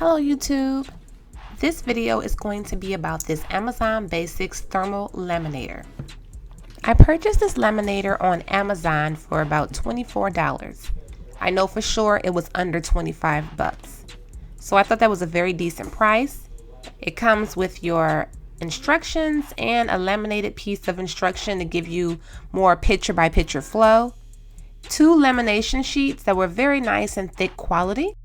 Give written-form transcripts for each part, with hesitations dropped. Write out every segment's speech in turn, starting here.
Hello YouTube! This video is going to be about this Amazon Basics thermal laminator. I purchased this laminator on Amazon for about $24. I know for sure it was under 25 bucks. So I thought that was a very decent price. It comes with your instructions and a laminated piece of instruction to give you more picture by picture flow. 2 lamination sheets that were very nice and thick quality.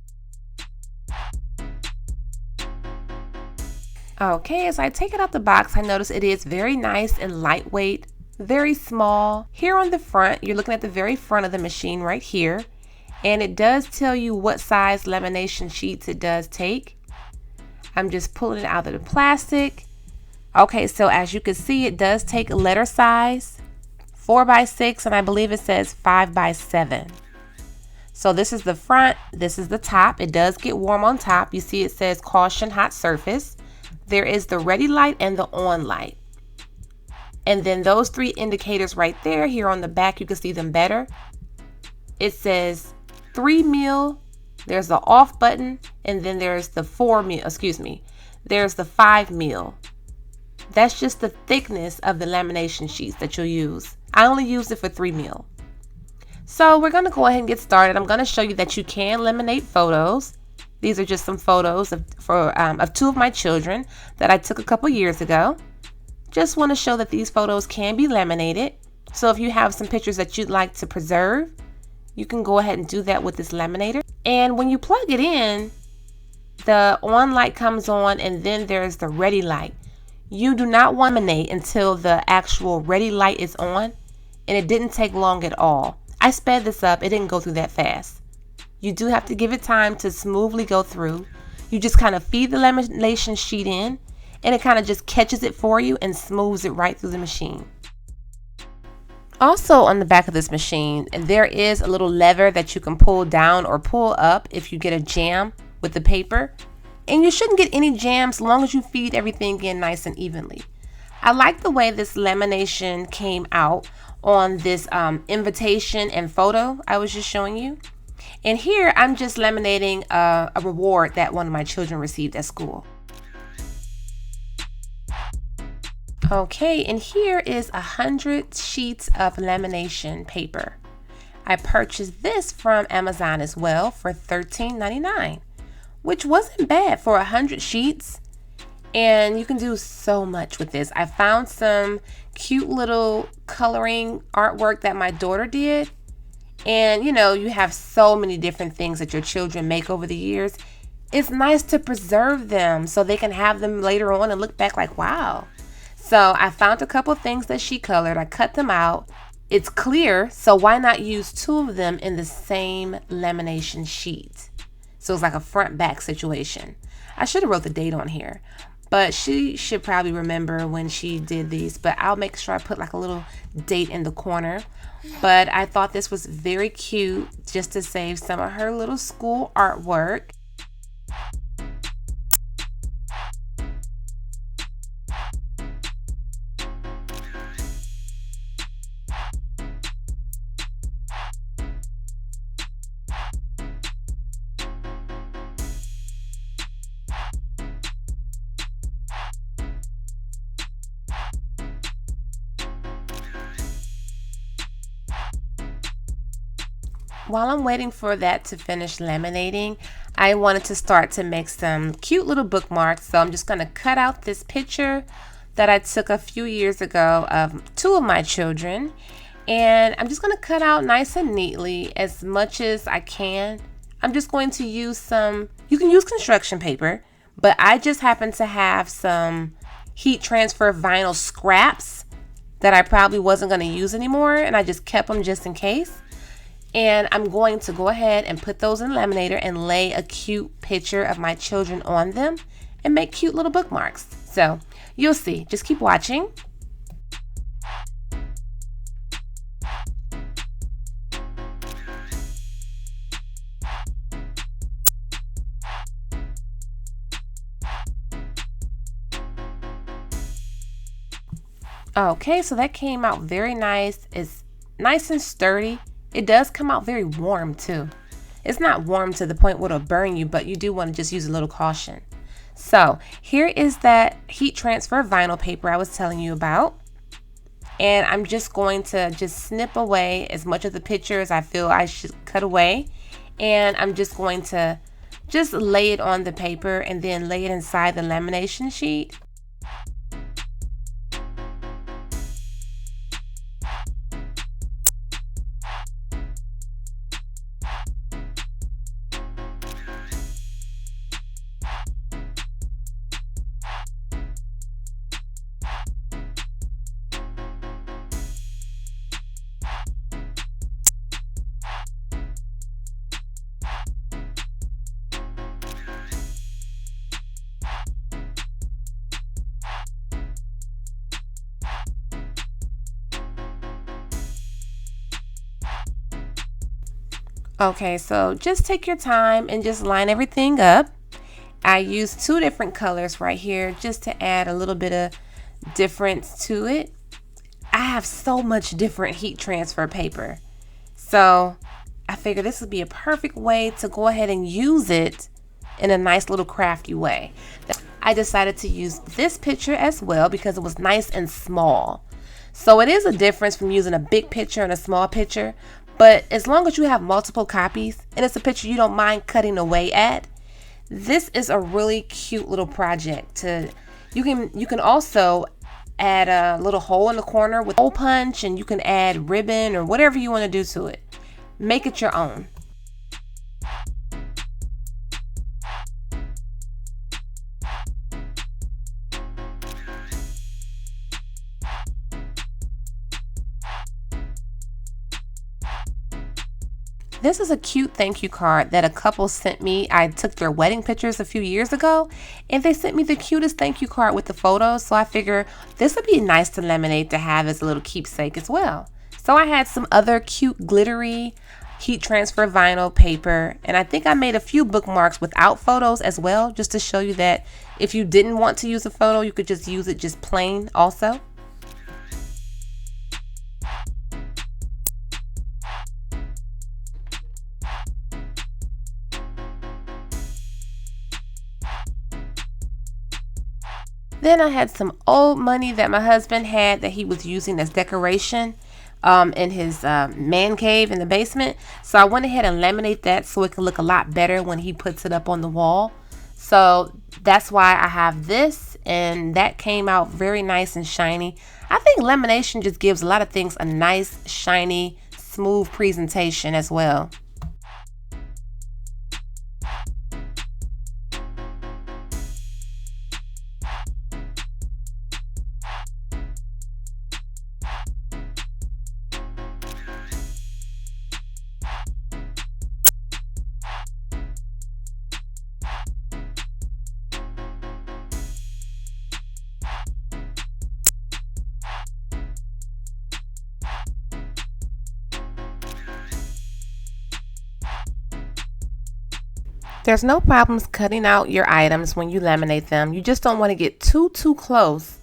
Okay, as I take it out the box, I notice it is very nice and lightweight, very small. Here on the front, you're looking at the very front of the machine right here, and it does tell you what size lamination sheets it does take. I'm just pulling it out of the plastic. Okay, so as you can see, it does take letter size, 4x6, and I believe it says 5x7. So this is the front, this is the top. It does get warm on top. You see it says caution hot surface. There is the ready light and the on light. And then those 3 indicators right there, here on the back, you can see them better. It says 3 mil, there's the off button, and then there's the 4 mil, there's the 5 mil. That's just the thickness of the lamination sheets that you'll use. I only used it for 3 mil. So we're gonna go ahead and get started. I'm gonna show you that you can laminate photos. These are just some photos of 2 of my children that I took a couple years ago. Just want to show that these photos can be laminated. So if you have some pictures that you'd like to preserve, you can go ahead and do that with this laminator. And when you plug it in, the on light comes on, and then there's the ready light. You do not want to laminate until the actual ready light is on, and it didn't take long at all. I sped this up, it didn't go through that fast. You do have to give it time to smoothly go through. You just kind of feed the lamination sheet in, and it kind of just catches it for you and smooths it right through the machine. Also on the back of this machine, there is a little lever that you can pull down or pull up if you get a jam with the paper. And you shouldn't get any jams as long as you feed everything in nice and evenly. I like the way this lamination came out on this invitation and photo I was just showing you. And here I'm just laminating a reward that one of my children received at school. Okay, and here is 100 sheets of lamination paper. I purchased this from Amazon as well for $13.99, which wasn't bad for 100 sheets. And you can do so much with this. I found some cute little coloring artwork that my daughter did. And you know, you have so many different things that your children make over the years. It's nice to preserve them so they can have them later on and look back like, wow. So I found a couple things that she colored. I cut them out. It's clear, so why not use 2 of them in the same lamination sheet? So it's like a front back situation. I should have wrote the date on here, but she should probably remember when she did these, but I'll make sure I put like a little date in the corner. But I thought this was very cute just to save some of her little school artwork. While I'm waiting for that to finish laminating, I wanted to start to make some cute little bookmarks. So I'm just going to cut out this picture that I took a few years ago of 2 of my children. And I'm just going to cut out nice and neatly as much as I can. I'm just going to use some, you can use construction paper, but I just happen to have some heat transfer vinyl scraps that I probably wasn't going to use anymore. And I just kept them just in case. And I'm going to go ahead and put those in the laminator and lay a cute picture of my children on them and make cute little bookmarks. So you'll see, just keep watching. Okay, so that came out very nice. It's nice and sturdy. It does come out very warm too. It's not warm to the point where it'll burn you, but you do want to just use a little caution. So here is that heat transfer vinyl paper I was telling you about. And I'm just going to just snip away as much of the picture as I feel I should cut away. And I'm just going to just lay it on the paper and then lay it inside the lamination sheet. Okay, so just take your time and just line everything up. I used 2 different colors right here just to add a little bit of difference to it. I have so much different heat transfer paper, so I figured this would be a perfect way to go ahead and use it in a nice little crafty way. I decided to use this picture as well because it was nice and small. So it is a difference from using a big picture and a small picture, but as long as you have multiple copies and it's a picture you don't mind cutting away at, this is a really cute little project. You can also add a little hole in the corner with hole punch, and you can add ribbon or whatever you want to do to it. Make it your own. This is a cute thank you card that a couple sent me. I took their wedding pictures a few years ago, and they sent me the cutest thank you card with the photos, so I figure this would be nice to laminate to have as a little keepsake as well. So I had some other cute glittery heat transfer vinyl paper, and I think I made a few bookmarks without photos as well, just to show you that if you didn't want to use a photo, you could just use it just plain also. Then I had some old money that my husband had that he was using as decoration in his man cave in the basement. So I went ahead and laminate that so it can look a lot better when he puts it up on the wall. So that's why I have this, and that came out very nice and shiny. I think lamination just gives a lot of things a nice, shiny, smooth presentation as well. There's no problems cutting out your items when you laminate them. You just don't want to get too close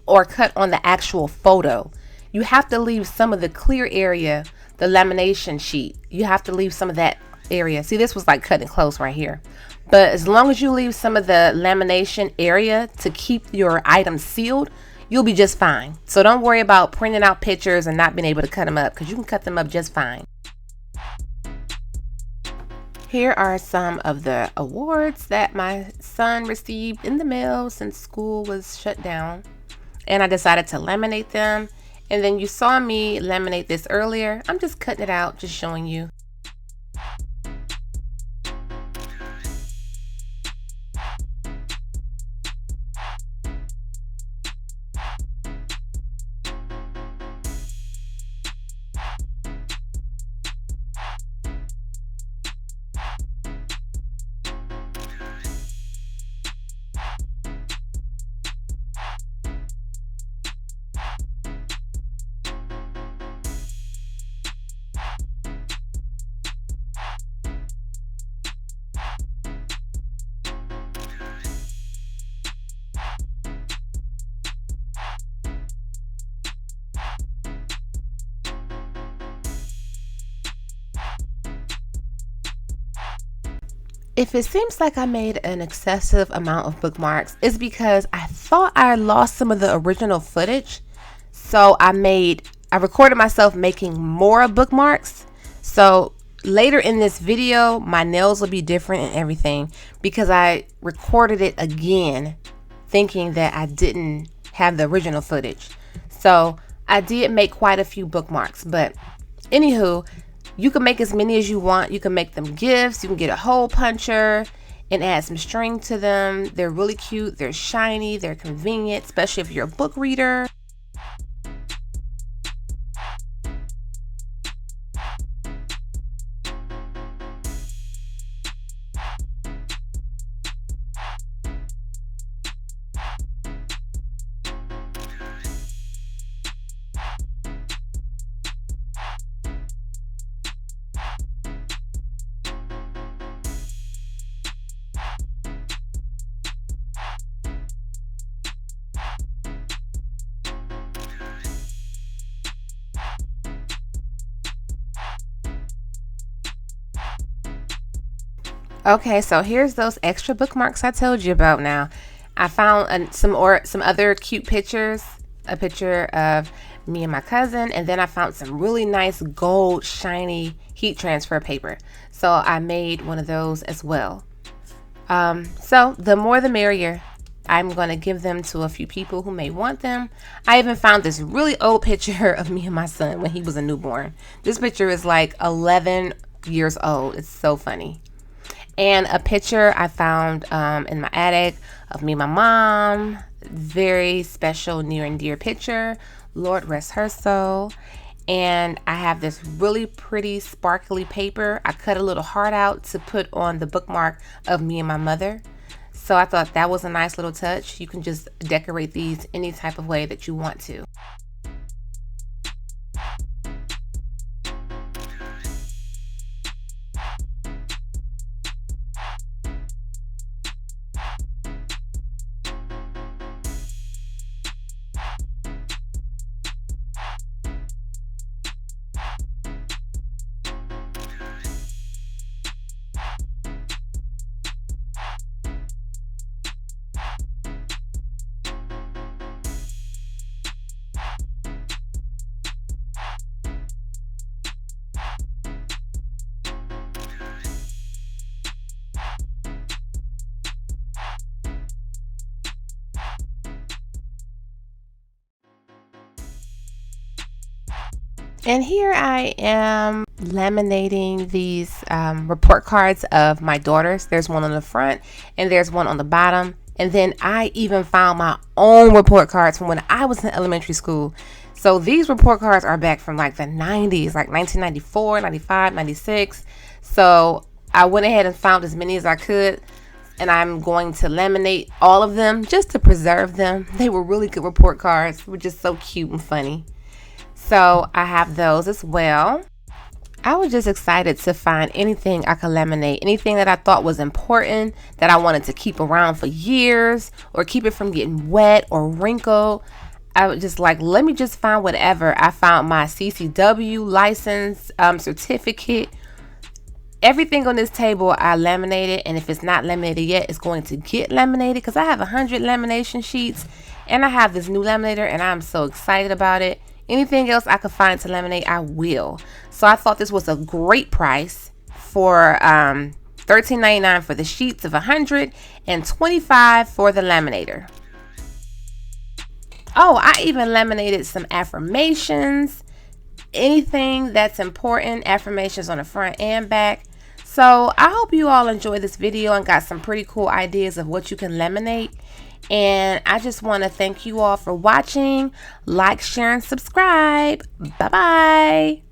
or cut on the actual photo. You have to leave some of the clear area, the lamination sheet. You have to leave some of that area. See, this was like cutting close right here. But as long as you leave some of the lamination area to keep your items sealed, you'll be just fine. So don't worry about printing out pictures and not being able to cut them up, because you can cut them up just fine. Here are some of the awards that my son received in the mail since school was shut down. And I decided to laminate them. And then you saw me laminate this earlier. I'm just cutting it out, just showing you. If it seems like I made an excessive amount of bookmarks, it's because I thought I lost some of the original footage. So I recorded myself making more bookmarks. So later in this video, my nails will be different and everything because I recorded it again thinking that I didn't have the original footage. So I did make quite a few bookmarks, but anywho, you can make as many as you want. You can make them gifts. You can get a hole puncher and add some string to them. They're really cute. They're shiny. They're convenient, especially if you're a book reader. Okay, so here's those extra bookmarks I told you about now. I found some other cute pictures, a picture of me and my cousin, and then I found some really nice gold shiny heat transfer paper. So I made one of those as well. So the more the merrier. I'm going to give them to a few people who may want them. I even found this really old picture of me and my son when he was a newborn. This picture is like 11 years old. It's so funny. And a picture I found in my attic of me and my mom. Very special, near and dear picture. Lord rest her soul. And I have this really pretty sparkly paper. I cut a little heart out to put on the bookmark of me and my mother. So I thought that was a nice little touch. You can just decorate these any type of way that you want to. And here I am laminating these report cards of my daughters. There's one on the front and there's one on the bottom. And then I even found my own report cards from when I was in elementary school. So these report cards are back from like the 90s, like 1994, 95, 96. So I went ahead and found as many as I could. And I'm going to laminate all of them just to preserve them. They were really good report cards. They were just so cute and funny. So I have those as well. I was just excited to find anything I could laminate, anything that I thought was important, that I wanted to keep around for years or keep it from getting wet or wrinkled. I was just like, let me just find whatever. I found my CCW license, certificate. Everything on this table I laminated, and if it's not laminated yet, it's going to get laminated because I have 100 lamination sheets and I have this new laminator and I'm so excited about it. Anything else I could find to laminate, I will. So I thought this was a great price for $13.99 for the sheets of 100 and $25 for the laminator. Oh, I even laminated some affirmations. Anything that's important, affirmations on the front and back. So I hope you all enjoyed this video and got some pretty cool ideas of what you can laminate. And I just want to thank you all for watching. Like, share, and subscribe. Bye-bye.